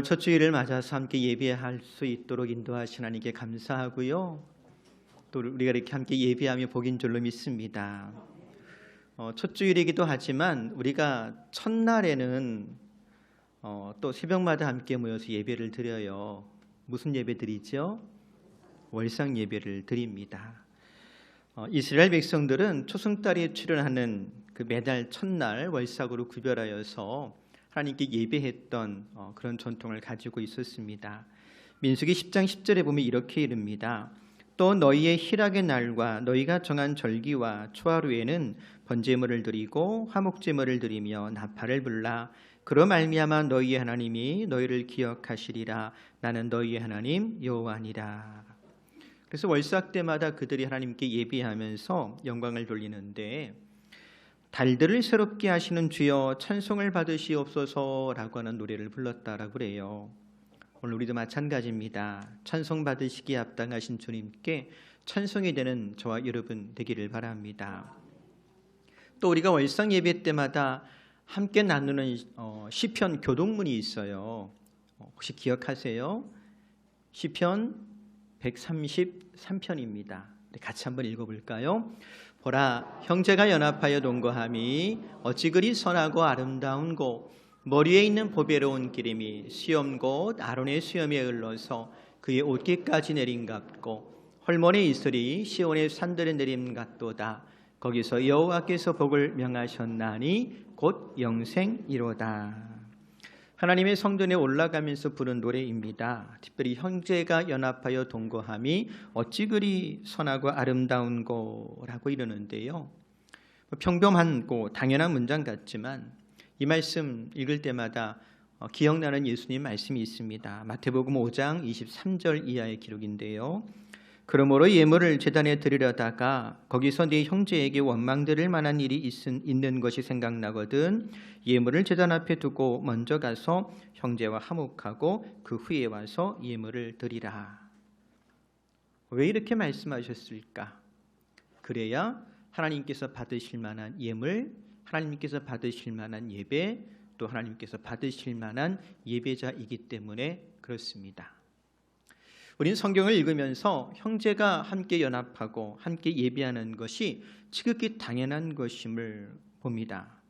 오늘 첫 주일을 맞아서 함께 예배할 수 있도록 인도하신 하나님께 감사하고요. 또 우리가 이렇게 함께 예배하며 복인 줄로 믿습니다. 첫 주일이기도 하지만 우리가 첫날에는 또 새벽마다 함께 모여서 예배를 드려요. 무슨 예배 드리죠? 월상 예배를 드립니다. 이스라엘 백성들은 초승달에 출현하는 그 매달 첫날 월삭으로 구별하여서 하나님께 예배했던 그런 전통을 가지고 있었습니다. 민수기 10장 10절에 보면 이렇게 이릅니다. 또 너희의 희락의 날과 너희가 정한 절기와 초하루에는 번제물을 드리고 화목제물을 드리며 나팔을 불라. 그로 말미암아 너희의 하나님이 너희를 기억하시리라. 나는 너희의 하나님 여호와니라. 그래서 월삭 때마다 그들이 하나님께 예배하면서 영광을 돌리는데, 달들을 새롭게 하시는 주여 찬송을 받으시옵소서라고 하는 노래를 불렀다라고 그래요. 오늘 우리도 마찬가지입니다. 찬송 받으시기에 합당하신 주님께 찬송이 되는 저와 여러분 되기를 바랍니다. 또 우리가 월상 예배 때마다 함께 나누는 시편 교독문이 있어요. 혹시 기억하세요? 시편 133편입니다. 같이 한번 읽어볼까요? 보라, 형제가 연합하여 동거함이 어찌 그리 선하고 아름다운고, 머리에 있는 보배로운 기름이 수염 곧 아론의 수염에 흘러서 그의 옷깃까지 내린 같고, 헐몬의 이슬이 시온의 산들에 내림 같도다. 거기서 여호와께서 복을 명하셨나니 곧 영생이로다. 하나님의 성전에 올라가면서 부른 노래입니다. 특별히 형제가 연합하여 동거함이 어찌 그리 선하고 아름다운고라고 이러는데요. 평범하고 당연한 문장 같지만 이 말씀 읽을 때마다 기억나는 예수님 말씀이 있습니다. 마태복음 5장 23절 이하의 기록인데요. 그러므로 예물을 제단에 드리려다가 거기서 네 형제에게 원망드릴 만한 일이 있는 것이 생각나거든 예물을 제단 앞에 두고 먼저 가서 형제와 화목하고 그 후에 와서 예물을 드리라. 왜 이렇게 말씀하셨을까? 그래야 하나님께서 받으실 만한 예물, 하나님께서 받으실 만한 예배, 또 하나님께서 받으실 만한 예배자이기 때문에 그렇습니다. 우리는 성경을 읽으면서 형제가 함께 연합하고 함께 예배하는 것이 지극히 당연한 것임을 봅니다.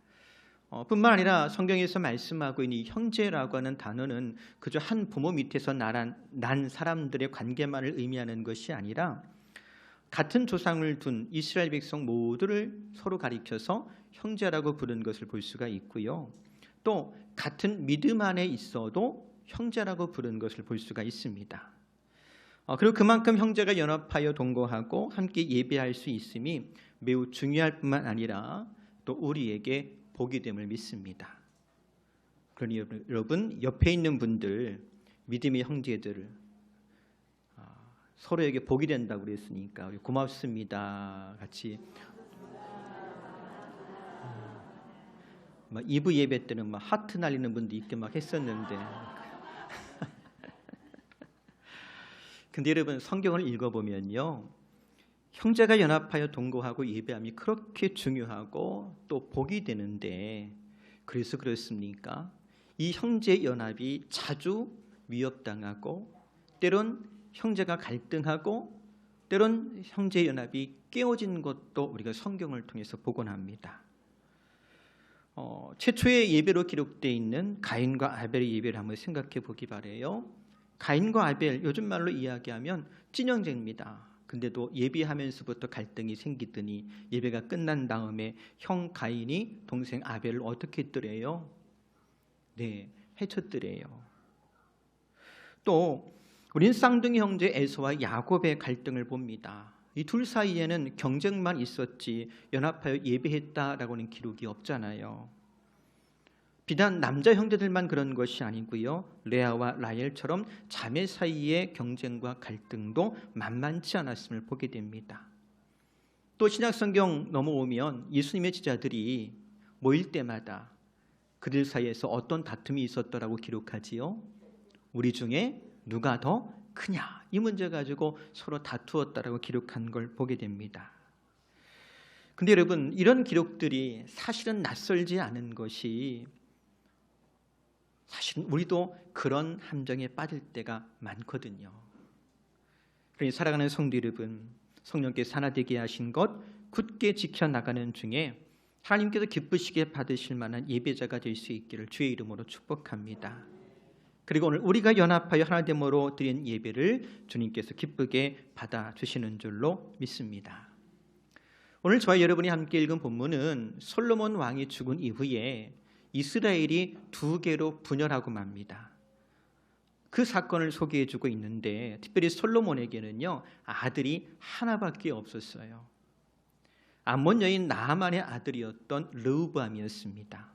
뿐만 아니라 성경에서 말씀하고 있는 이 형제라고 하는 단어는 그저 한 부모 밑에서 난 사람들의 관계만을 의미하는 것이 아니라 같은 조상을 둔 이스라엘 백성 모두를 서로 가리켜서 형제라고 부른 것을 볼 수가 있고요. 또 같은 믿음 안에 있어도 형제라고 부른 것을 볼 수가 있습니다. 그리고 그만큼 형제가 연합하여 동거하고 함께 예배할 수 있음이 매우 중요할 뿐만 아니라 또 우리에게 복이 됨을 믿습니다. 그러니 여러분 옆에 있는 분들, 믿음의 형제들 서로에게 복이 된다고 그랬으니까 우리 고맙습니다 같이 2부 예배 때는 막 하트 날리는 분도 있게 막 했었는데 근데 여러분 성경을 읽어보면요, 형제가 연합하여 동거하고 예배함이 그렇게 중요하고 또 복이 되는데, 그래서 그렇습니까? 이 형제 연합이 자주 위협당하고 때론 형제가 갈등하고 때론 형제 연합이 깨어진 것도 우리가 성경을 통해서 보곤 합니다. 최초의 예배로 기록되어 있는 가인과 아벨의 예배를 한번 생각해 보기 바라요. 가인과 아벨, 요즘 말로 이야기하면 찐형제입니다. 근데도 예배하면서부터 갈등이 생기더니 예배가 끝난 다음에 형 가인이 동생 아벨을 어떻게 했더래요? 네, 해쳤더래요. 또 우리는 쌍둥이 형제 에서와 야곱의 갈등을 봅니다. 이 둘 사이에는 경쟁만 있었지 연합하여 예배했다라고는 기록이 없잖아요. 비단 남자 형제들만 그런 것이 아니고요, 레아와 라헬처럼 자매 사이의 경쟁과 갈등도 만만치 않았음을 보게 됩니다. 또 신약성경 넘어오면 예수님의 제자들이 모일 때마다 그들 사이에서 어떤 다툼이 있었더라고 기록하지요. 우리 중에 누가 더 크냐, 이 문제 가지고 서로 다투었다라고 기록한 걸 보게 됩니다. 근데 여러분, 이런 기록들이 사실은 낯설지 않은 것이 사실 우리도 그런 함정에 빠질 때가 많거든요. 그러니 살아가는 성도 여러분, 성령께서 하나 되게 하신 것 굳게 지켜나가는 중에 하나님께서 기쁘시게 받으실 만한 예배자가 될 수 있기를 주의 이름으로 축복합니다. 그리고 오늘 우리가 연합하여 하나됨으로 드린 예배를 주님께서 기쁘게 받아주시는 줄로 믿습니다. 오늘 저와 여러분이 함께 읽은 본문은 솔로몬 왕이 죽은 이후에 이스라엘이 두 개로 분열하고 맙니다. 그 사건을 소개해주고 있는데 특별히 솔로몬에게는요 아들이 하나밖에 없었어요. 암몬 여인 나아만의 아들이었던 르호보암이었습니다.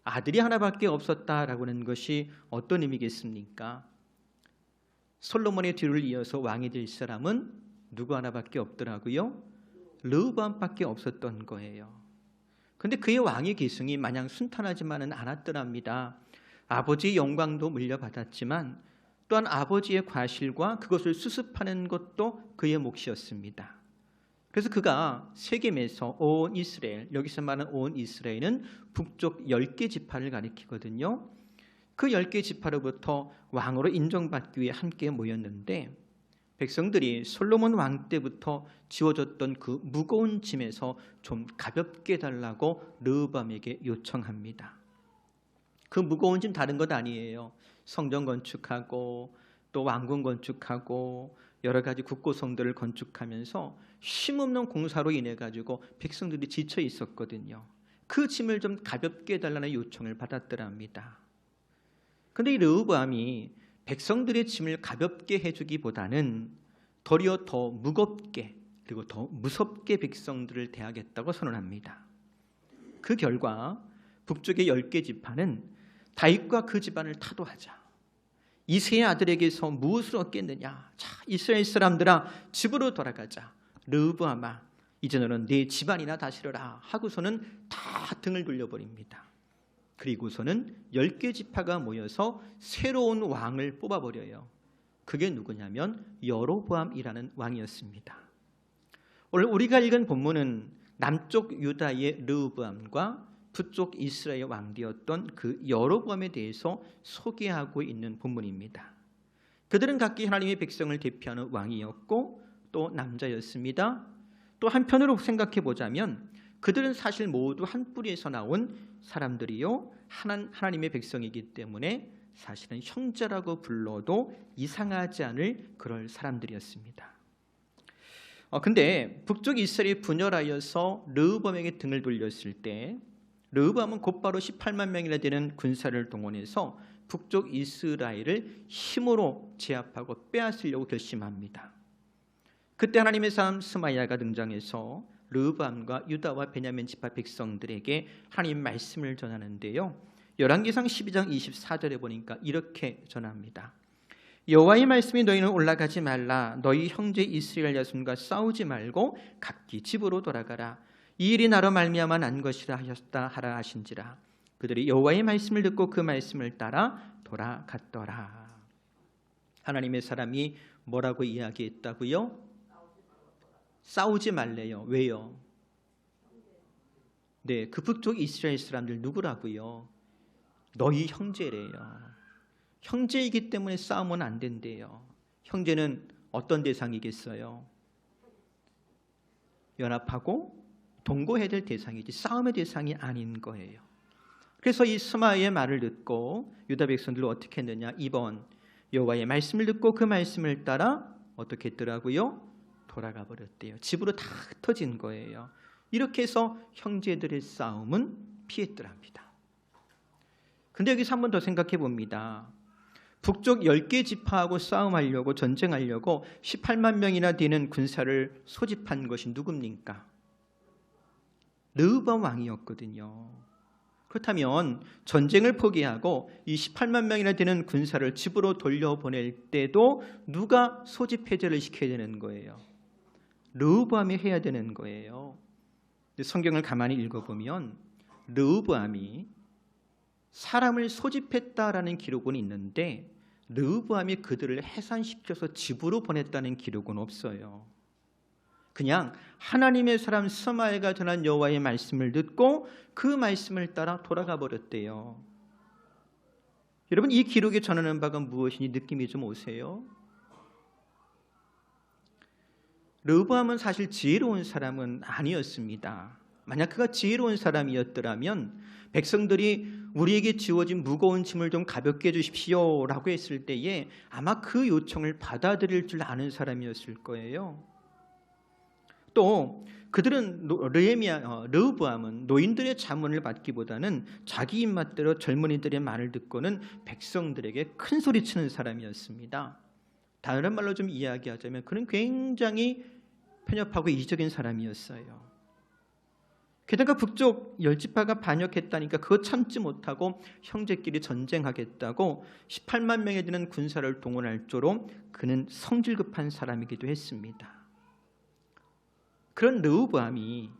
아들이 하나밖에 없었다라고 하는 것이 어떤 의미겠습니까? 솔로몬의 뒤를 이어서 왕이 될 사람은 누구 하나밖에 없더라고요? 르호보암밖에 없었던 거예요. 그런데 그의 왕의 계승이 마냥 순탄하지만은 않았더랍니다. 아버지의 영광도 물려받았지만 또한 아버지의 과실과 그것을 수습하는 것도 그의 몫이었습니다. 그래서 그가 세겜에서 온 이스라엘, 여기서 말하는 온 이스라엘은 북쪽 10개 지파를 가리키거든요. 그 10개 지파로부터 왕으로 인정받기 위해 함께 모였는데 백성들이 솔로몬 왕 때부터 지워졌던 그 무거운 짐에서 좀 가볍게 달라고 르호보암에게 요청합니다. 그 무거운 짐 다른 것 아니에요. 성전 건축하고 또 왕궁 건축하고 여러 가지 국고성들을 건축하면서 쉼없는 공사로 인해 가지고 백성들이 지쳐 있었거든요. 그 짐을 좀 가볍게 해달라는 요청을 받았더랍니다. 그런데 이 르호보암이 백성들의 짐을 가볍게 해주기보다는 도리어 더 무겁게 그리고 더 무섭게 백성들을 대하겠다고 선언합니다. 그 결과 북쪽의 10개 지파는 다윗과 그 집안을 타도하자. 이새의 아들에게서 무엇을 얻겠느냐? 자, 이스라엘 사람들아 집으로 돌아가자. 르호보암아 이제 너는 네 집안이나 다스려라 하고서는 다 등을 돌려버립니다. 그리고서는 10개 지파가 모여서 새로운 왕을 뽑아버려요. 그게 누구냐면 여로보암이라는 왕이었습니다. 오늘 우리가 읽은 본문은 남쪽 유다의 르호보암과 북쪽 이스라엘 왕되었던 그 여로보암에 대해서 소개하고 있는 본문입니다. 그들은 각기 하나님의 백성을 대표하는 왕이었고 또 남자였습니다. 또 한편으로 생각해 보자면 그들은 사실 모두 한 뿌리에서 나온 사람들이요 하나님의 백성이기 때문에 사실은 형제라고 불러도 이상하지 않을 그럴 사람들이었습니다. 근데 북쪽 이스라엘이 분열하여서 르호보암에게 등을 돌렸을 때 르호보암은 곧바로 18만 명이나 되는 군사를 동원해서 북쪽 이스라엘을 힘으로 제압하고 빼앗으려고 결심합니다. 그때 하나님의 사람 스마야가 등장해서 르호보암과 유다와 베냐민 지파 백성들에게 하나님 말씀을 전하는데요. 열왕기상 12장 24절에 보니까 이렇게 전합니다. 여호와의 말씀이 너희는 올라가지 말라. 너희 형제 이스라엘 자손과 싸우지 말고 각기 집으로 돌아가라. 이 일이 나로 말미암아 난 것이라 하셨다 하라 하신지라. 그들이 여호와의 말씀을 듣고 그 말씀을 따라 돌아갔더라. 하나님의 사람이 뭐라고 이야기했다고요? 싸우지 말래요. 왜요? 네, 그 북쪽 이스라엘 사람들 누구라고요? 너희 형제래요. 형제이기 때문에 싸우면 안 된대요. 형제는 어떤 대상이겠어요? 연합하고 동거해야 될 대상이지 싸움의 대상이 아닌 거예요. 그래서 이 스마야의 말을 듣고 유다 백성들은 어떻게 했느냐? 2번 여호와의 말씀을 듣고 그 말씀을 따라 어떻게 했더라고요? 돌아가 버렸대요. 집으로 다 흩어진 거예요. 이렇게 해서 형제들의 싸움은 피했더랍니다. 근데 여기서 한 번 더 생각해 봅니다. 북쪽 10개 지파하고 싸움하려고 전쟁하려고 18만 명이나 되는 군사를 소집한 것이 누굽니까? 르호보암 왕이었거든요. 그렇다면 전쟁을 포기하고 이 18만 명이나 되는 군사를 집으로 돌려보낼 때도 누가 소집 해제를 시켜야 되는 거예요? 르호보암이 해야 되는 거예요. 성경을 가만히 읽어보면 르호보암이 사람을 소집했다라는 기록은 있는데 르호보암이 그들을 해산시켜서 집으로 보냈다는 기록은 없어요. 그냥 하나님의 사람 스마야가 전한 여호와의 말씀을 듣고 그 말씀을 따라 돌아가 버렸대요. 여러분, 이 기록이 전하는 바가 무엇이니 느낌이 좀 오세요? 르호보암은 사실 지혜로운 사람은 아니었습니다. 만약 그가 지혜로운 사람이었더라면 백성들이 우리에게 지워진 무거운 짐을 좀 가볍게 해주십시오 라고 했을 때에 아마 그 요청을 받아들일 줄 아는 사람이었을 거예요. 또 그들은 르호보암은 노인들의 자문을 받기보다는 자기 입맛대로 젊은이들의 말을 듣고는 백성들에게 큰 소리치는 사람이었습니다. 다른 말로 좀 이야기하자면 그는 굉장히 편협하고 이기적인 사람이었어요. 게다가 북쪽 10지파가 반역했다니까 그거 참지 못하고 형제끼리 전쟁하겠다고 18만 명에 드는 군사를 동원할 조로 그는 성질급한 사람이기도 했습니다. 그런 르호보암이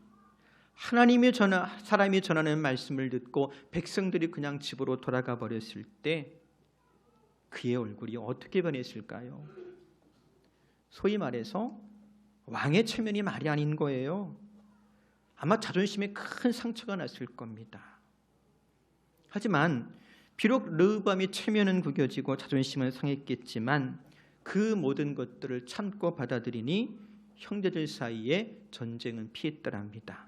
사람이 전하는 말씀을 듣고 백성들이 그냥 집으로 돌아가 버렸을 때 그의 얼굴이 어떻게 변했을까요? 소위 말해서 왕의 체면이 말이 아닌 거예요. 아마 자존심에 큰 상처가 났을 겁니다. 하지만 비록 르호보암이 체면은 구겨지고 자존심은 상했겠지만 그 모든 것들을 참고 받아들이니 형제들 사이에 전쟁은 피했더랍니다.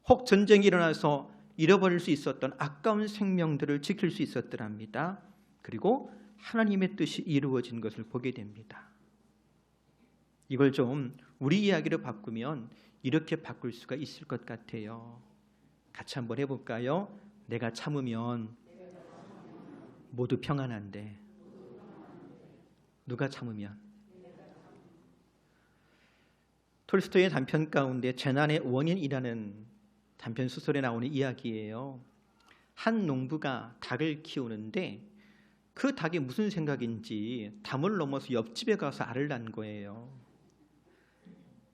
혹 전쟁이 일어나서 잃어버릴 수 있었던 아까운 생명들을 지킬 수 있었더랍니다. 그리고 하나님의 뜻이 이루어진 것을 보게 됩니다. 이걸 좀 우리 이야기로 바꾸면 이렇게 바꿀 수가 있을 것 같아요. 같이 한번 해볼까요? 내가 참으면 모두 평안한데 누가 참으면? 톨스토이의 단편 가운데 재난의 원인이라는 단편 소설에 나오는 이야기예요. 한 농부가 닭을 키우는데 그 닭이 무슨 생각인지 담을 넘어서 옆집에 가서 알을 낳은 거예요.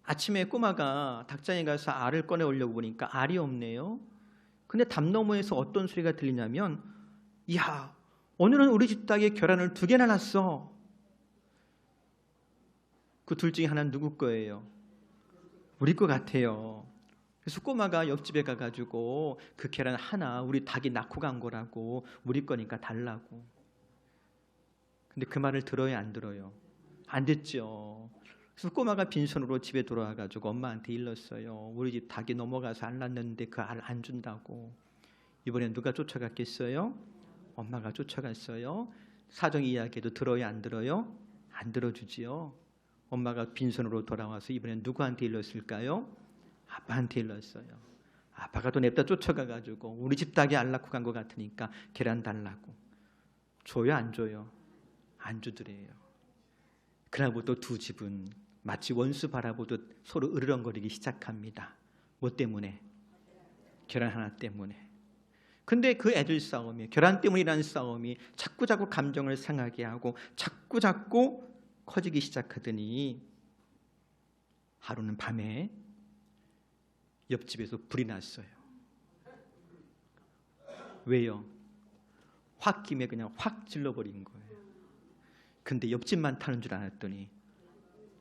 아침에 꼬마가 닭장에 가서 알을 꺼내 오려고 보니까 알이 없네요. 근데 담 너머에서 어떤 소리가 들리냐면, 야, 오늘은 우리 집 닭에 계란을 2개나 낳았어. 그 둘 중에 하나는 누구 거예요? 우리 거 같아요. 그래서 꼬마가 옆집에 가가지고 그 계란 하나 우리 닭이 낳고 간 거라고, 우리 거니까 달라고. 근데 그 말을 들어요, 안 들어요? 안 듣죠. 그래서 꼬마가 빈손으로 집에 돌아와가지고 엄마한테 일렀어요. 우리 집 닭이 넘어가서 알 낳는데 그 알 안 준다고. 이번엔 누가 쫓아갔겠어요? 엄마가 쫓아갔어요. 사정 이야기도 들어요, 안 들어요? 안 들어주지요. 엄마가 빈손으로 돌아와서 이번엔 누구한테 일렀을까요? 아빠한테 일렀어요. 아빠가 또 냅다 쫓아가가지고 우리 집 닭이 알 낳고 간 것 같으니까 계란 달라고. 줘요, 안 줘요? 안 주더래요. 그러고 또 두 집은 마치 원수 바라보듯 서로 으르렁거리기 시작합니다. 뭐 때문에? 계란 하나 때문에. 근데 그 애들 싸움이, 계란 때문이라는 싸움이 자꾸자꾸 감정을 상하게 하고 자꾸자꾸 커지기 시작하더니 하루는 밤에 옆집에서 불이 났어요. 왜요? 홧김에 그냥 확 질러버린 거예요. 근데 옆집만 타는 줄 알았더니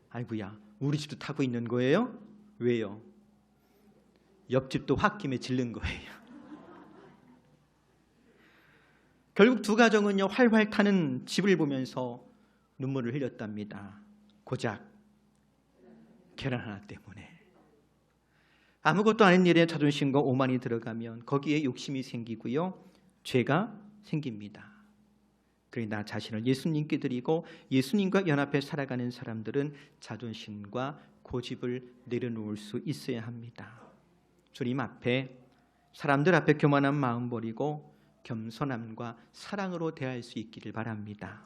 아이고야, 우리 집도 타고 있는 거예요? 왜요? 옆집도 홧김에 질른 거예요. 결국 두 가정은요, 활활 타는 집을 보면서 눈물을 흘렸답니다. 고작 계란 하나 때문에. 아무것도 아닌 일에 자존심과 오만이 들어가면 거기에 욕심이 생기고요, 죄가 생깁니다. 그러니 나 자신을 예수님께 드리고 예수님과 연합해 살아가는 사람들은 자존심과 고집을 내려놓을 수 있어야 합니다. 주님 앞에, 사람들 앞에 교만한 마음 버리고 겸손함과 사랑으로 대할 수 있기를 바랍니다.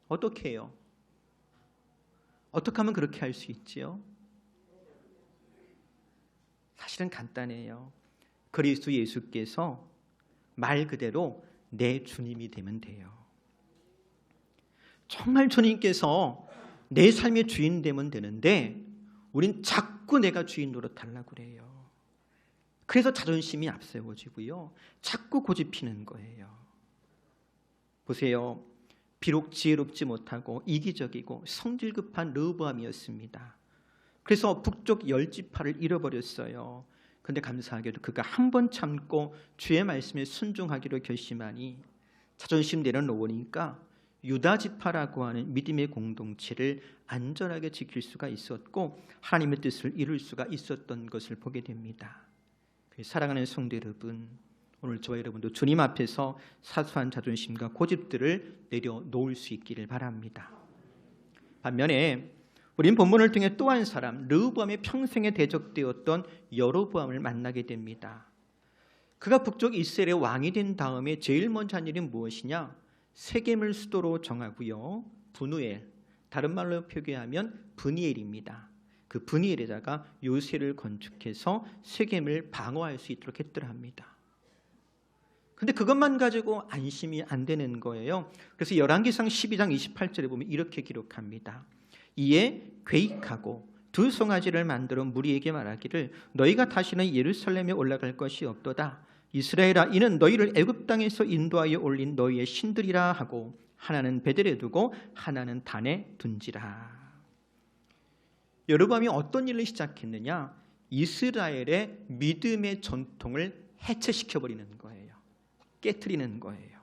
어떻게 해요? 어떻게 하면 그렇게 할 수 있지요? 사실은 간단해요. 그리스도 예수께서 말 그대로 내 주님이 되면 돼요. 정말 주님께서 내 삶의 주인 되면 되는데 우린 자꾸 내가 주인 노릇하려고 그래요. 그래서 자존심이 앞세워지고요, 자꾸 고집피는 거예요. 보세요. 비록 지혜롭지 못하고 이기적이고 성질급한 르호보암이었습니다. 그래서 북쪽 10지파를 잃어버렸어요. 그런데 감사하게도 그가 한 번 참고 주의 말씀에 순종하기로 결심하니 자존심 내려놓으니까 유다 지파라고 하는 믿음의 공동체를 안전하게 지킬 수가 있었고 하나님의 뜻을 이룰 수가 있었던 것을 보게 됩니다. 사랑하는 성도 여러분, 오늘 저와 여러분도 주님 앞에서 사소한 자존심과 고집들을 내려놓을 수 있기를 바랍니다. 반면에 우리는 본문을 통해 또 한 사람, 르호보암의 평생에 대적되었던 여로보암을 만나게 됩니다. 그가 북쪽 이스라엘의 왕이 된 다음에 제일 먼저 한 일이 무엇이냐? 세겜을 수도로 정하고요. 브누엘, 다른 말로 표기하면 브니엘입니다. 그 브니엘에다가 요새를 건축해서 세겜을 방어할 수 있도록 했더라 합니다. 근데 그것만 가지고 안심이 안 되는 거예요. 그래서 열왕기상 12장 28절에 보면 이렇게 기록합니다. 이에 괴익하고 두 송아지를 만들어 무리에게 말하기를 너희가 다시는 예루살렘에 올라갈 것이 없도다. 이스라엘아, 이는 너희를 애굽 땅에서 인도하여 올린 너희의 신들이라 하고 하나는 베델에 두고 하나는 단에 둔지라. 여로보암이 어떤 일을 시작했느냐? 이스라엘의 믿음의 전통을 해체시켜버리는 거예요. 깨트리는 거예요.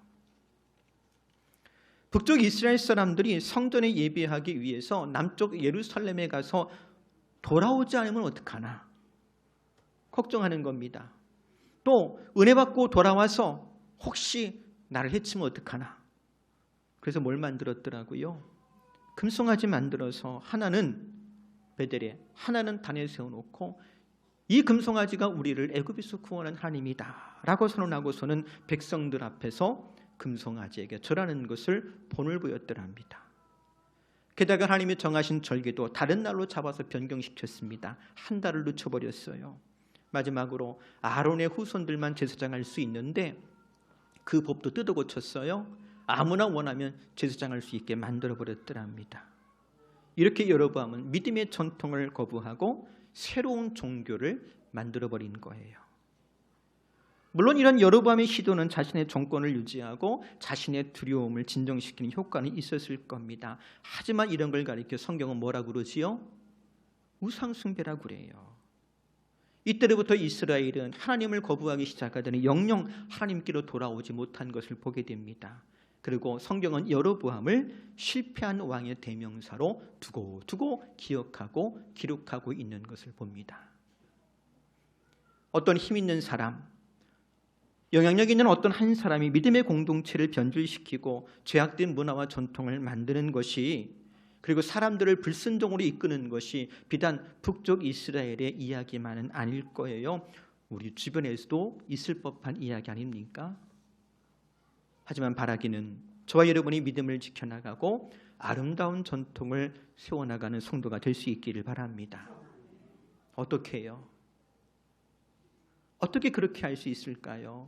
북쪽 이스라엘 사람들이 성전에 예배하기 위해서 남쪽 예루살렘에 가서 돌아오지 않으면 어떡하나 걱정하는 겁니다. 또 은혜 받고 돌아와서 혹시 나를 해치면 어떡하나. 그래서 뭘 만들었더라고요? 금송아지 만들어서 하나는 베델에 하나는 단에 세워놓고 이 금송아지가 우리를 애굽에서 구원한 하나님이다 라고 선언하고서는 백성들 앞에서 금송아지에게 절하는 것을 본을 보였더랍니다. 게다가 하나님이 정하신 절기도 다른 날로 잡아서 변경시켰습니다. 한 달을 늦춰버렸어요. 마지막으로 아론의 후손들만 제사장할 수 있는데 그 법도 뜯어고쳤어요. 아무나 원하면 제사장할 수 있게 만들어버렸더랍니다. 이렇게 여로보암은 믿음의 전통을 거부하고 새로운 종교를 만들어버린 거예요. 물론 이런 여로보암의 시도는 자신의 정권을 유지하고 자신의 두려움을 진정시키는 효과는 있었을 겁니다. 하지만 이런 걸 가리켜 성경은 뭐라고 그러지요? 우상숭배라고 그래요. 이때로부터 이스라엘은 하나님을 거부하기 시작하더니 영영 하나님께로 돌아오지 못한 것을 보게 됩니다. 그리고 성경은 여로보암을 실패한 왕의 대명사로 두고두고 기억하고 기록하고 있는 것을 봅니다. 어떤 힘 있는 사람, 영향력 있는 어떤 한 사람이 믿음의 공동체를 변질시키고 죄악된 문화와 전통을 만드는 것이, 그리고 사람들을 불순종으로 이끄는 것이 비단 북쪽 이스라엘의 이야기만은 아닐 거예요. 우리 주변에서도 있을 법한 이야기 아닙니까? 하지만 바라기는 저와 여러분이 믿음을 지켜나가고 아름다운 전통을 세워나가는 성도가 될 수 있기를 바랍니다. 어떻게 해요? 어떻게 그렇게 할 수 있을까요?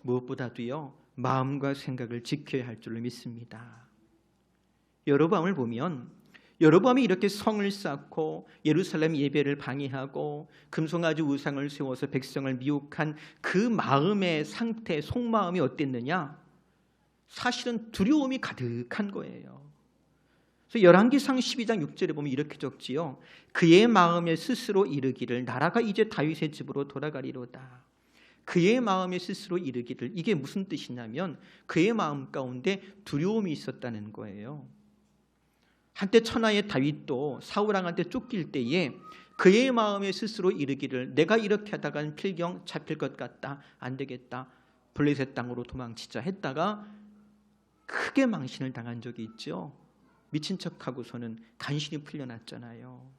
무엇보다도요, 마음과 생각을 지켜야 할 줄로 믿습니다. 여로보암을 보면 여로보암이 이렇게 성을 쌓고 예루살렘 예배를 방해하고 금송아지 우상을 세워서 백성을 미혹한 그 마음의 상태, 속마음이 어땠느냐? 사실은 두려움이 가득한 거예요. 그래서 열왕기상 12장 6절에 보면 이렇게 적지요. 그의 마음에 스스로 이르기를 나라가 이제 다윗의 집으로 돌아가리로다. 그의 마음에 스스로 이르기를, 이게 무슨 뜻이냐면 그의 마음 가운데 두려움이 있었다는 거예요. 한때 천하의 다윗도 사울왕한테 쫓길 때에 그의 마음에 스스로 이르기를 내가 이렇게 하다간 필경 잡힐 것 같다, 안 되겠다, 블레셋 땅으로 도망치자 했다가 크게 망신을 당한 적이 있죠. 미친 척하고서는 간신히 풀려났잖아요.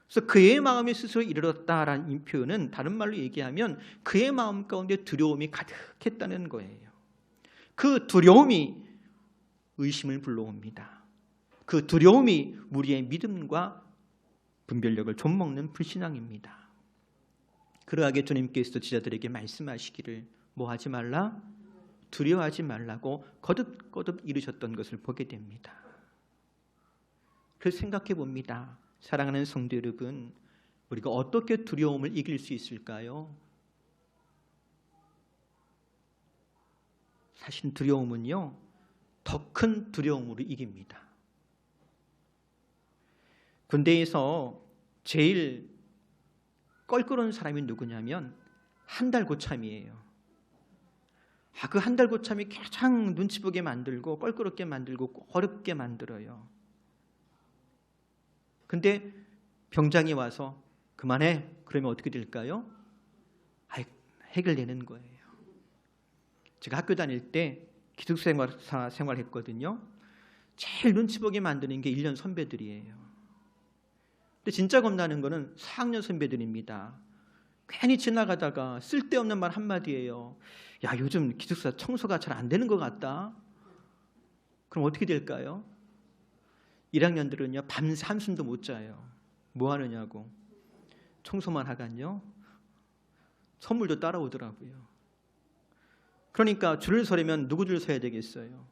그래서 그의 마음에 스스로 이르렀다라는 이 표현은 다른 말로 얘기하면 그의 마음 가운데 두려움이 가득했다는 거예요. 그 두려움이 의심을 불러옵니다. 그 두려움이 우리의 믿음과 분별력을 좀먹는 불신앙입니다. 그러하게 주님께서도 지자들에게 말씀하시기를 뭐 하지 말라? 두려워하지 말라고 거듭거듭 이르셨던 것을 보게 됩니다. 그래서 생각해 봅니다. 사랑하는 성도 여러분, 우리가 어떻게 두려움을 이길 수 있을까요? 사실 두려움은요, 더 큰 두려움으로 이깁니다. 군대에서 제일 껄끄러운 사람이 누구냐면 한 달 고참이에요. 그 한 달 고참이 가장 눈치 보게 만들고 껄끄럽게 만들고 어렵게 만들어요. 근데 병장이 와서 그만해. 그러면 어떻게 될까요? 해결되는 거예요. 제가 학교 다닐 때 기숙사 생활했거든요. 제일 눈치 보게 만드는 게 1년 선배들이에요. 근데 진짜 겁나는 거는 4학년 선배들입니다. 괜히 지나가다가 쓸데없는 말 한마디예요. 야, 요즘 기숙사 청소가 잘 안 되는 것 같다. 그럼 어떻게 될까요? 1학년들은요 밤새 한숨도 못 자요. 뭐 하느냐고. 청소만 하간요. 선물도 따라오더라고요. 그러니까 줄을 서려면 누구 줄 서야 되겠어요?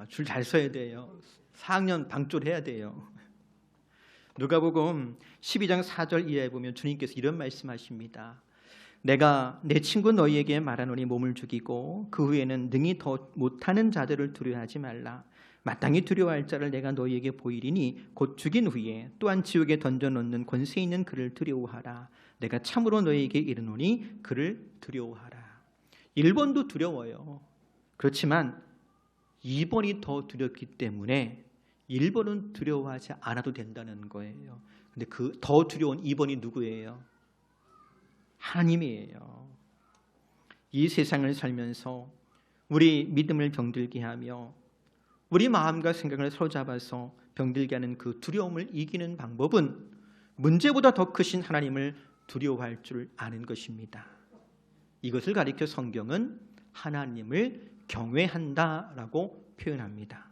줄 잘 서야 돼요. 4학년 방졸 해야 돼요. 누가복음 12장 4절 이하에 보면 주님께서 이런 말씀하십니다. 내가 내 친구 너희에게 말하노니 몸을 죽이고 그 후에는 능히 더 못하는 자들을 두려워하지 말라. 마땅히 두려워할 자를 내가 너희에게 보이리니 곧 죽인 후에 또한 지옥에 던져놓는 권세 있는 그를 두려워하라. 내가 참으로 너희에게 이르노니 그를 두려워하라. 1번도 두려워요. 그렇지만 2번이 더 두렵기 때문에 1번은 두려워하지 않아도 된다는 거예요. 근데 그 더 두려운 2번이 누구예요? 하나님이에요. 이 세상을 살면서 우리 믿음을 병들게 하며 우리 마음과 생각을 사로잡아서 병들게 하는 그 두려움을 이기는 방법은 문제보다 더 크신 하나님을 두려워할 줄 아는 것입니다. 이것을 가리켜 성경은 하나님을 경외한다라고 표현합니다.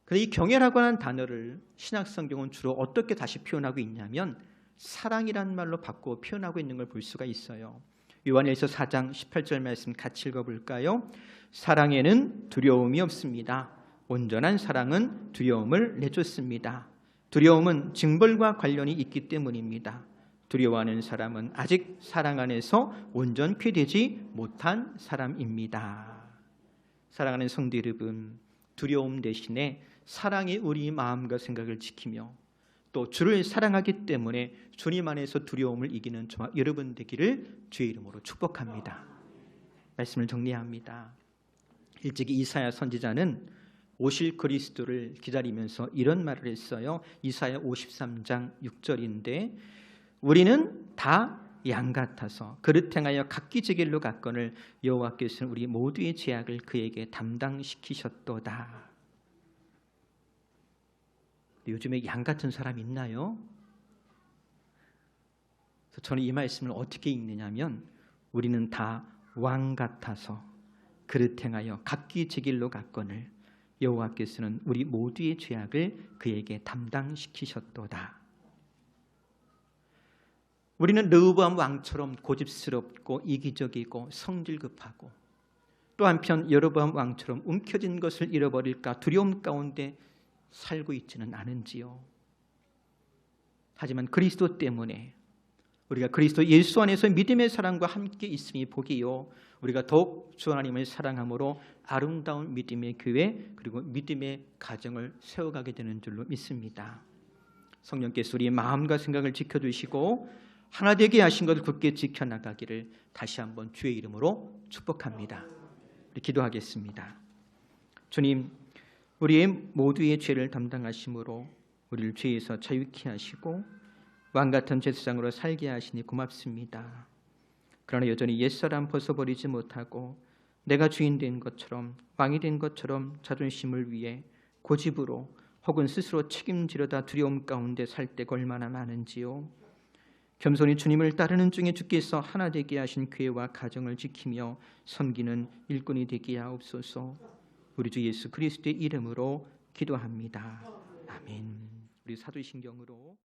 그런데 이 경외라고 하는 단어를 신약 성경은 주로 어떻게 다시 표현하고 있냐면 사랑이란 말로 바꾸어 표현하고 있는 걸 볼 수가 있어요. 요한일서 4장 18절 말씀 같이 읽어볼까요? 사랑에는 두려움이 없습니다. 온전한 사랑은 두려움을 내쫓습니다. 두려움은 징벌과 관련이 있기 때문입니다. 두려워하는 사람은 아직 사랑 안에서 온전케 되지 못한 사람입니다. 사랑하는 성도 여러분, 두려움 대신에 사랑이 우리 마음과 생각을 지키며 또 주를 사랑하기 때문에 주님 안에서 두려움을 이기는 저와 여러분 되기를 주의 이름으로 축복합니다. 말씀을 정리합니다. 일찍이 이사야 선지자는 오실 그리스도를 기다리면서 이런 말을 했어요. 이사야 53장 6절인데 우리는 다 양 같아서 그릇 행하여 각기 제 길로 갔거늘 여호와께서는 우리 모두의 죄악을 그에게 담당시키셨도다. 요즘에 양 같은 사람 있나요? 그래서 저는 이 말씀을 어떻게 읽느냐면 우리는 다 왕 같아서 그릇 행하여 각기 제 길로 갔거늘 여호와께서는 우리 모두의 죄악을 그에게 담당시키셨도다. 우리는 르호보암 왕처럼 고집스럽고 이기적이고 성질급하고 또 한편 여로보암 왕처럼 움켜진 것을 잃어버릴까 두려움 가운데 살고 있지는 않은지요. 하지만 그리스도 때문에 우리가 그리스도 예수 안에서 믿음의 사랑과 함께 있음이 복이요 우리가 더욱 주 하나님을 사랑함으로 아름다운 믿음의 교회 그리고 믿음의 가정을 세워가게 되는 줄로 믿습니다. 성령께서 우리의 마음과 생각을 지켜주시고 하나 되게 하신 것을 굳게 지켜나가기를 다시 한번 주의 이름으로 축복합니다. 우리 기도하겠습니다. 주님, 우리의 모두의 죄를 담당하심으로 우리를 죄에서 자유케 하시고 왕같은 제사장으로 살게 하시니 고맙습니다. 그러나 여전히 옛사람 벗어버리지 못하고 내가 주인 된 것처럼 왕이 된 것처럼 자존심을 위해 고집으로 혹은 스스로 책임지려다 두려움 가운데 살 때가 얼마나 많은지요. 겸손히 주님을 따르는 중에 주께서 하나 되게 하신 교회와 가정을 지키며 섬기는 일꾼이 되게 하옵소서. 우리 주 예수 그리스도의 이름으로 기도합니다. 아멘. 우리 사도신경으로